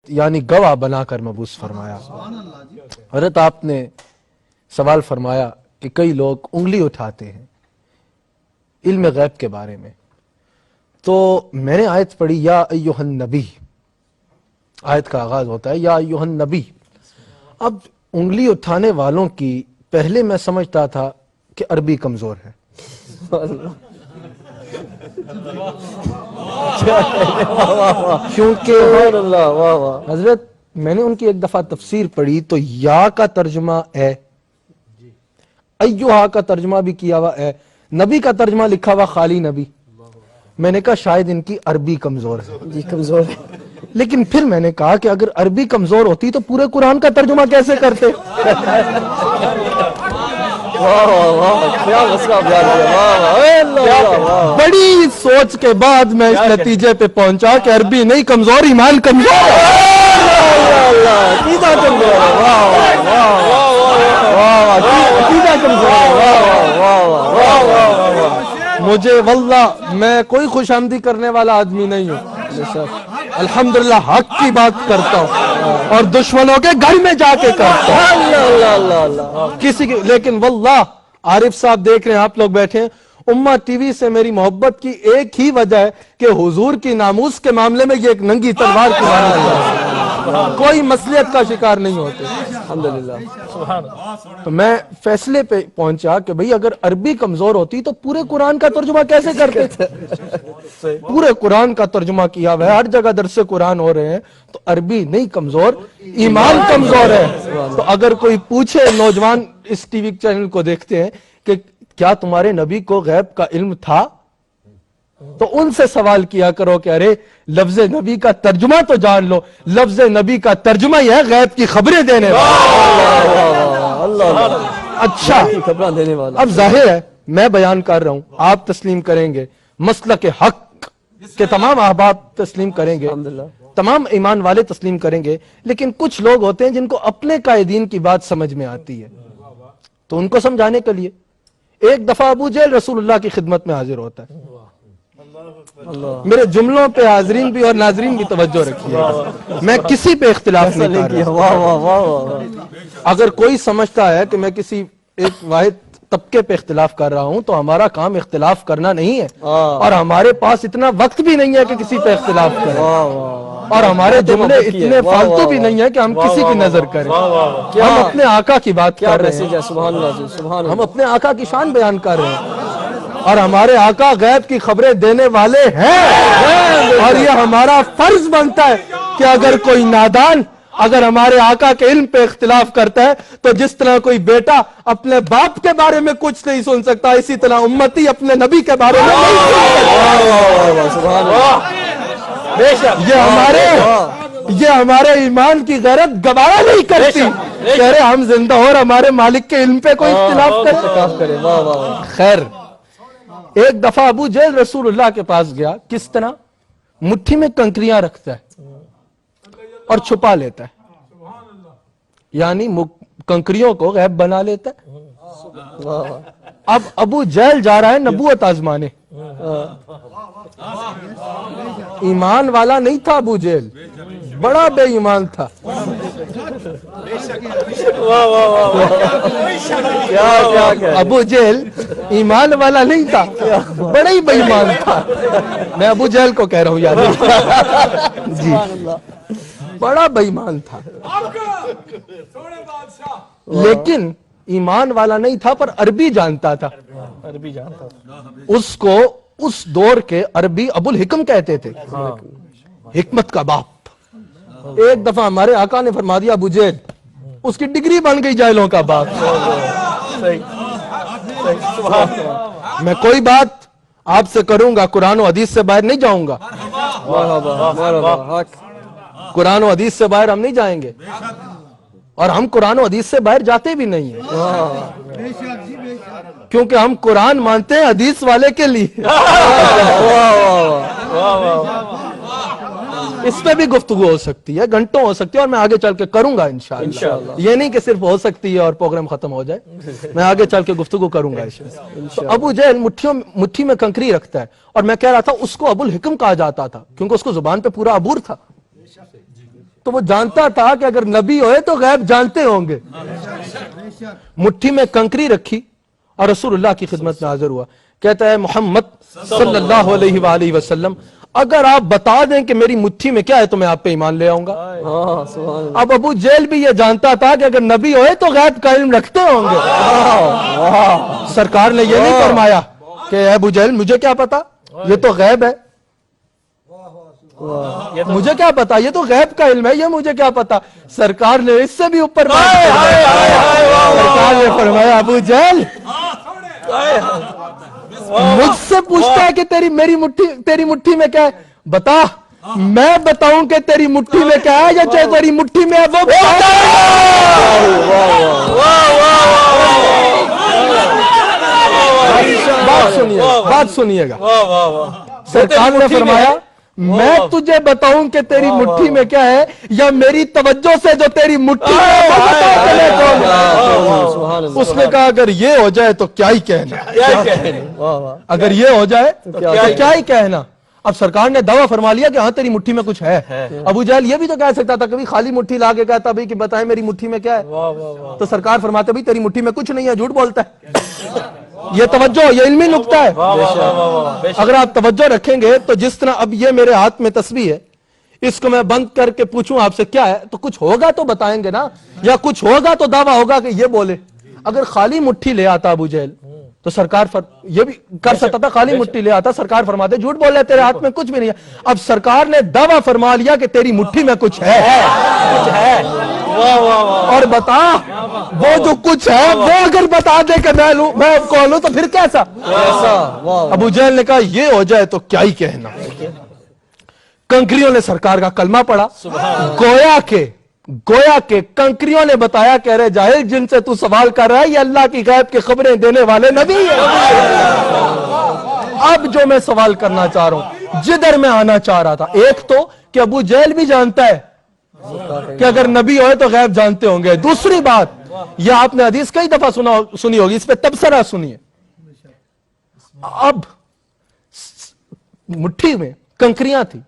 یعنی گواہ بنا کر مبعوث فرمایا۔ حضرت آپ نے سوال فرمایا کہ کئی لوگ انگلی اٹھاتے ہیں علم غیب کے بارے میں، تو میں نے آیت پڑھی یا ایھا النبی، آیت کا آغاز ہوتا ہے یا ایھا النبی۔ اب انگلی اٹھانے والوں کی پہلے میں سمجھتا تھا کہ عربی کمزور ہے، کیونکہ حضرت میں نے ان کی ایک دفعہ تفسیر پڑھی تو یا کا ترجمہ ہے، ایھا کا ترجمہ بھی کیا ہوا ہے، نبی کا ترجمہ لکھا ہوا خالی نبی۔ میں نے کہا شاید ان کی عربی کمزور ہے، جی کمزور ہے۔ لیکن پھر میں نے کہا کہ اگر عربی کمزور ہوتی تو پورے قرآن کا ترجمہ کیسے کرتے؟ بڑی سوچ کے بعد میں اس نتیجے پہ پہنچا کہ عربی نہیں کمزور، ایمان کمزور مجھے واللہ میں کوئی خوش آمدی کرنے والا آدمی نہیں ہوں، الحمدللہ حق کی بات کرتا ہوں اور دشمنوں کے گھر میں جا کے کرتا ہوں کسی کی، لیکن واللہ عارف صاحب دیکھ رہے ہیں، آپ لوگ بیٹھے ہیں، امہ ٹی وی سے میری محبت کی ایک ہی وجہ ہے کہ حضور کی ناموس کے معاملے میں یہ ایک ننگی تلوار کی بات، کوئی مصلحت کا شکار نہیں ہوتے الحمدللہ۔ تو میں فیصلے پہ پہنچا کہ بھئی اگر عربی کمزور ہوتی تو پورے قرآن کا ترجمہ کیسے کرتے؟ پورے قرآن کا ترجمہ کیا ہوا ہے، ہر جگہ درس قرآن ہو رہے ہیں، تو عربی نہیں کمزور، ایمان کمزور ہے۔ تو اگر کوئی پوچھے، نوجوان اس ٹی وی چینل کو دیکھتے ہیں کہ کیا تمہارے نبی کو غیب کا علم تھا، تو ان سے سوال کیا کرو کہ ارے لفظ نبی کا ترجمہ تو جان لو، لفظ نبی کا ترجمہ یہ ہے غیب کی خبریں دینے والا۔ اچھا اب ظاہر ہے میں بیان کر رہا ہوں، آپ تسلیم کریں گے، مسلک حق کے تمام احباب تسلیم کریں گے، تمام ایمان والے تسلیم کریں گے، لیکن کچھ لوگ ہوتے ہیں جن کو اپنے قائدین کی بات سمجھ میں آتی ہے، تو ان کو سمجھانے کے لیے ایک دفعہ ابو جہل رسول اللہ کی خدمت میں حاضر ہوتا ہے۔ میرے جملوں پہ حاضرین بھی اور ناظرین بھی توجہ رکھیے، میں کسی پہ اختلاف نہیں کر رہا۔ اگر کوئی سمجھتا ہے کہ میں کسی ایک واحد طبقے پہ اختلاف کر رہا ہوں تو ہمارا کام اختلاف کرنا نہیں ہے، اور ہمارے پاس اتنا وقت بھی نہیں ہے کہ کسی پہ اختلاف کریں، اور ہمارے جملے اتنے فالتو بھی نہیں ہیں کہ ہم کسی کی نظر کریں۔ ہم اپنے آقا کی بات کر رہے ہیں، ہم اپنے آقا کی شان بیان کر رہے ہیں، اور ہمارے آقا غیب کی خبریں دینے والے ہیں، اور یہ ہمارا فرض بنتا ہے کہ اگر کوئی نادان اگر ہمارے آقا کے علم پہ اختلاف کرتا ہے تو جس طرح کوئی بیٹا اپنے باپ کے بارے میں کچھ نہیں سن سکتا، اسی طرح امتی اپنے نبی کے بارے میں نہیں سن سکتا۔ یہ ہمارے ایمان کی غیرت گوارا نہیں کرتی کہ ارے ہم زندہ اور ہمارے مالک کے علم پہ کوئی اختلاف کرے۔ خیر، ایک دفعہ ابو جہل رسول اللہ کے پاس گیا، کس طرح؟ مٹھی میں کنکریاں رکھتا ہے اور چھپا لیتا ہے، یعنی کنکریوں کو غیب بنا لیتا ہے۔ اب ابو جہل جا رہا ہے نبوت آزمانے، ایمان والا نہیں تھا ابو جہل، بڑا بے ایمان تھا۔ ابو جہل ایمان والا نہیں تھا، بڑا ہی بے ایمان تھا۔ میں ابو جہل کو کہہ رہا ہوں یار، جی بڑا بے ایمان تھا، لیکن ایمان والا نہیں تھا پر عربی جانتا تھا۔ اس کو اس دور کے عربی ابو الحکم کہتے تھے، حکمت کا باپ۔ ایک دفعہ ہمارے آقا نے فرما دیا ابو جہل، اس کی ڈگری بن گئی جاہلوں کا باپ۔ میں کوئی بات آپ سے کروں گا، قرآن و حدیث سے باہر نہیں جاؤں گا، قرآن و حدیث سے باہر ہم نہیں جائیں گے، اور ہم قرآن و حدیث سے باہر جاتے بھی نہیں ہیں، کیونکہ ہم قرآن مانتے ہیں حدیث والے کے لیے۔ اس پہ بھی گفتگو ہو سکتی ہے، گھنٹوں ہو سکتی ہے، اور میں آگے چل کے کروں گا انشاءاللہ۔ یہ نہیں کہ صرف ہو سکتی ہے اور پروگرام ختم ہو جائے، میں آگے چل کے گفتگو کروں گا اس پہ۔ تو ابو جہل مٹھی میں کنکری رکھتا ہے، اور میں کہہ رہا تھا اس کو ابو الحکم کہا جاتا تھا کیونکہ اس کو زبان پہ پورا عبور تھا۔ تو وہ جانتا تھا کہ اگر نبی ہوئے تو غیب جانتے ہوں گے. مٹھی میں کنکری رکھی اور رسول اللہ کی خدمت میں حاضر ہوا. کہتا ہے محمد صلی اللہ علیہ وآلہ وسلم اگر آپ بتا دیں کہ میری مٹھی میں کیا ہے تو میں آپ پہ ایمان لے آؤں گا. اب ابو جہل بھی یہ جانتا تھا کہ اگر نبی ہوئے تو غیب کا علم رکھتے ہوں گے. سرکار نے یہ نہیں فرمایا کہ اے ابو جہل مجھے کیا پتا, یہ تو غیب ہے, مجھے کیا پتا, یہ تو غیب کا علم ہے, یہ مجھے کیا پتا. سرکار نے اس سے بھی اوپر سرکار نے فرمایا ابو جہل مجھ سے پوچھتا ہے کہ تیری مٹھی میں کیا ہے, بتا, میں بتاؤں کہ تیری مٹھی میں کیا ہے یا جو تیری مٹھی میں ہے وہ بات سنیے گا. سرکار نے فرمایا میں تجھے بتاؤں کہ تیری مٹھی میں کیا ہے یا میری توجہ سے جو تیری مٹھی میں. اس نے کہا اگر یہ ہو جائے تو کیا ہی کہنا, اگر یہ ہو جائے تو کیا ہی کہنا. اب سرکار نے دعویٰ فرما لیا کہ ہاں تیری مٹھی میں کچھ ہے. ابو جہل یہ بھی تو کہہ سکتا تھا, کبھی خالی مٹھی لا کے کہتا بھئی کہ بتائیں میری مٹھی میں کیا ہے, تو سرکار فرماتے بھئی تیری مٹھی میں کچھ نہیں ہے, جھوٹ بولتا ہے. یہ توجہ, یہ علمی نکتہ ہے. اگر آپ توجہ رکھیں گے تو جس طرح اب یہ میرے ہاتھ میں تسبیح ہے, اس کو میں بند کر کے پوچھوں آپ سے کیا ہے تو کچھ ہوگا تو بتائیں گے نا, یا کچھ ہوگا تو دعویٰ ہوگا کہ یہ بولے. اگر خالی مٹھی لے آتا ابو جہل تو سرکار یہ بھی کر سکتا تھا, خالی مٹھی لے آتا, سرکار فرماتے جھوٹ بول رہے تیرے ہاتھ میں کچھ بھی نہیں ہے. اب سرکار نے دعویٰ فرما لیا کہ تیری مٹھی میں کچھ ہے, اور بتا وہ جو کچھ ہے وہ اگر بتا دے کہ میں کون ہوں تو پھر کیسا. ابو جہل نے کہا یہ ہو جائے تو کیا ہی کہنا. کنکریوں نے سرکار کا کلمہ پڑھا. گویا کہ کنکریوں نے بتایا کہہ رہے جاہل جن سے تو سوال کر رہا ہے یہ اللہ کی غیب کی خبریں دینے والے نبی ہیں. اب جو میں سوال کرنا چاہ رہا ہوں, جدھر میں آنا چاہ رہا تھا, ایک تو کہ ابو جہل بھی جانتا ہے کہ اگر نبی ہوئے تو غیب جانتے ہوں گے. دوسری بات, یہ آپ نے حدیث کئی دفعہ سنی ہوگی, اس پہ تبصرہ سنیے. اب مٹھی میں کنکریاں تھی,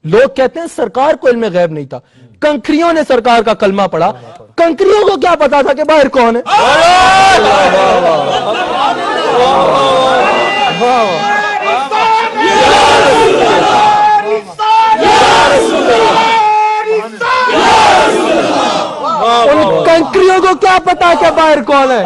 لوگ کہتے ہیں سرکار کو علم غیب نہیں تھا, کنکریوں نے سرکار کا کلمہ پڑھا. کنکریوں کو کیا پتا تھا کہ باہر کون ہے. ان کنکریوں کو کیا پتا کہ باہر کون ہے.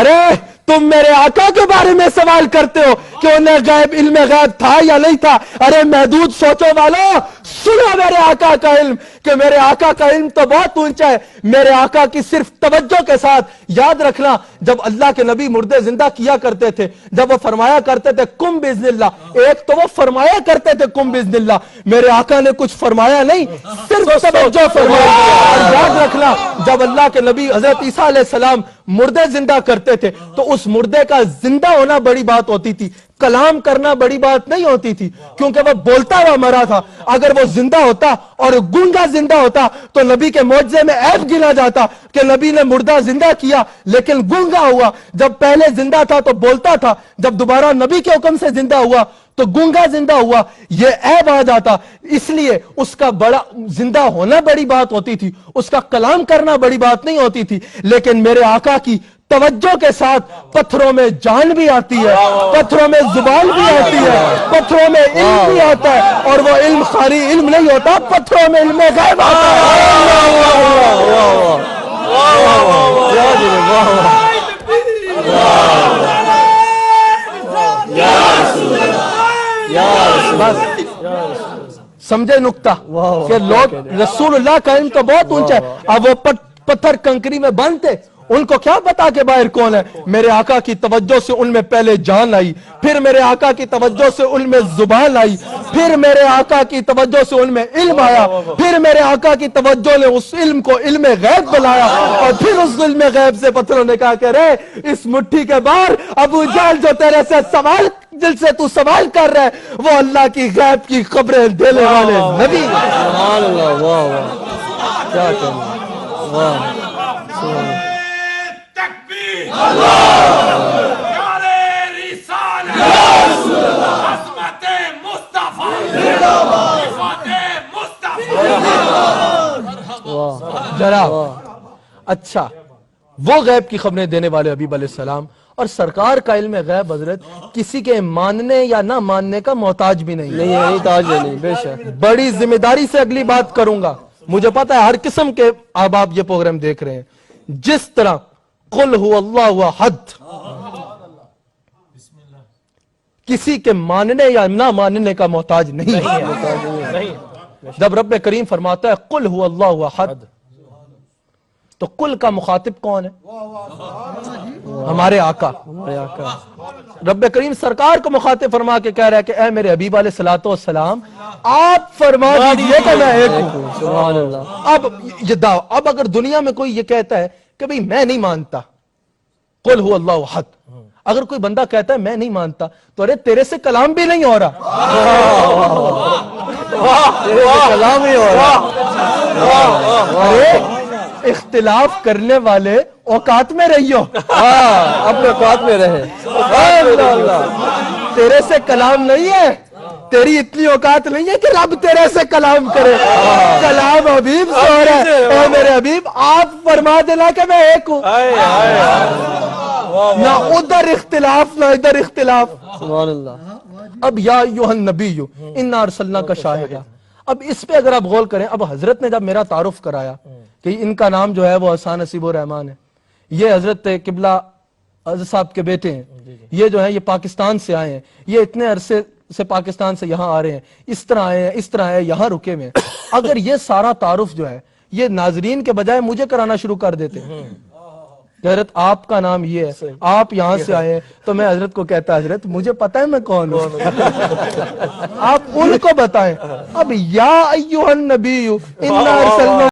ارے تم میرے آقا کے بارے میں سوال کرتے ہو کہ انہیں غیب علم غیب تھا یا نہیں تھا. ارے محدود سوچو والو, سنو میرے آقا کا علم, کہ میرے آقا کا علم تو بہت اونچا ہے. میرے آقا کی صرف توجہ کے ساتھ یاد رکھنا, جب اللہ کے نبی مردے زندہ کیا کرتے تھے, جب وہ فرمایا کرتے تھے کم باذن اللہ, ایک تو وہ فرمایا کرتے تھے کم باذن اللہ, میرے آقا نے کچھ فرمایا نہیں, صرف توجہ فرمایا. اور یاد رکھنا جب اللہ کے نبی حضرت عیسیٰ علیہ السلام مردے زندہ کرتے تھے تو اس مردے کا زندہ ہونا بڑی بات ہوتی تھی, کلام کرنا بڑی بات نہیں ہوتی تھی, کیونکہ وہ بولتا ہوا مرا تھا. اگر وہ زندہ ہوتا اور گونگا زندہ ہوتا تو نبی کے معجزے میں عیب گنا جاتا کہ نبی نے مردہ زندہ کیا لیکن گونگا ہوا. جب پہلے زندہ تھا تو بولتا تھا, جب دوبارہ نبی کے حکم سے زندہ ہوا تو گونگا زندہ ہوا, یہ عیب آ جاتا. اس لیے اس کا بڑا زندہ ہونا بڑی بات ہوتی تھی, اس کا کلام کرنا بڑی بات نہیں ہوتی تھی. لیکن میرے آقا کی توجہ کے ساتھ پتھروں میں جان بھی آتی ہے, پتھروں میں زبان بھی آتی ہے, پتھروں میں علم بھی آتا ہے, اور وہ علم خالی علم نہیں ہوتا, پتھروں میں علم غیب آتا ہے. سمجھے نکتہ کہ لوگ رسول اللہ کا علم تو بہت اونچا ہے. اب وہ پتھر کنکری میں بند تھے, ان کو کیا پتا کہ باہر کون ہے. میرے آقا کی توجہ سے ان میں پہلے جان آئی, پھر میرے آقا کی توجہ سے ان میں زبان آئی, پھر میرے آقا کی توجہ سے ان میں علم آیا, پھر میرے آقا کی توجہ نے اس علم کو علم غیب بنایا, اور پھر اس علم غیب سے پتھروں نے کہا کہ رے اس مٹھی کے باہر ابو جہل جو تیرے سے سوال جن سے تو سوال کر رہے وہ اللہ کی غیب کی خبریں دینے والے نبی. سبحان اللہ, واہ واہ, کیا کہنا, واہ سبحان اللہ. ذرا اچھا وہ غیب کی خبریں دینے والے حبیب علیہ السلام، اور سرکار کا علم غیب حضرت کسی کے ماننے یا نہ ماننے کا محتاج بھی نہیں ہے، نہیں تاج نہیں، بے شک بڑی ذمہ داری سے اگلی بات کروں گا، مجھے پتا ہے ہر قسم کے احباب یہ پروگرام دیکھ رہے ہیں، جس طرح قل هو اللہ احد کسی کے ماننے یا نہ ماننے کا محتاج نہیں ہے، جب رب کریم فرماتا ہے قل هو اللہ احد تو قل کا مخاطب کون ہے؟ ہمارے آقا، رب کریم سرکار کو مخاطب فرما کے کہہ رہا ہے کہ اے میرے حبیب علیہ السلام آپ فرما دیجئے کہ میں ایک ہوں۔ سبحان اللہ۔ اب یہ دعویٰ، اب اگر دنیا میں کوئی یہ کہتا ہے کہ بھئی میں نہیں مانتا قل هو اللہ احد، اگر کوئی بندہ کہتا ہے میں نہیں مانتا تو ارے تیرے سے کلام بھی نہیں ہو رہا، کلام ہی ہو رہا۔ ارے اختلاف کرنے والے اوقات میں رہیو، اپنے اوقات میں رہے۔ تیرے سے کلام نہیں ہے، تیری اتنی اوقات نہیں ہے کہ رب تیرے سے کلام کرے، کلام حبیب سے ہو رہا ہے۔ اے میرے حبیب آپ فرما دینا کہ میں ایک ہوں، نہ ادھر اختلاف نہ ادھر اختلاف۔ سبحان اللہ۔ اب یا ایھا النبی انا ارسلناک شاہدا، اب اس پہ اگر آپ غور کریں، اب حضرت نے جب میرا تعارف کرایا کہ ان کا نام جو ہے وہ حسان نصیب الرحمان ہے، یہ حضرت قبلہ حضرت صاحب کے بیٹے ہیں، یہ جو ہے یہ پاکستان سے آئے ہیں، یہ اتنے عرصے سے پاکستان سے یہاں آ رہے ہیں، اس طرح آئے ہیں، اس طرح آئے ہیں، یہاں رکے ہوئے ہیں، اگر یہ سارا تعارف جو ہے یہ ناظرین کے بجائے مجھے کرانا شروع کر دیتے کہ حضرت آپ کا نام یہ ہے، آپ یہاں سے آئے ہیں، تو میں حضرت کو کہتا حضرت مجھے پتہ ہے میں کون ہوں، آپ ان کو بتائیں۔ اب یا ایھا النبی انا ارسلنا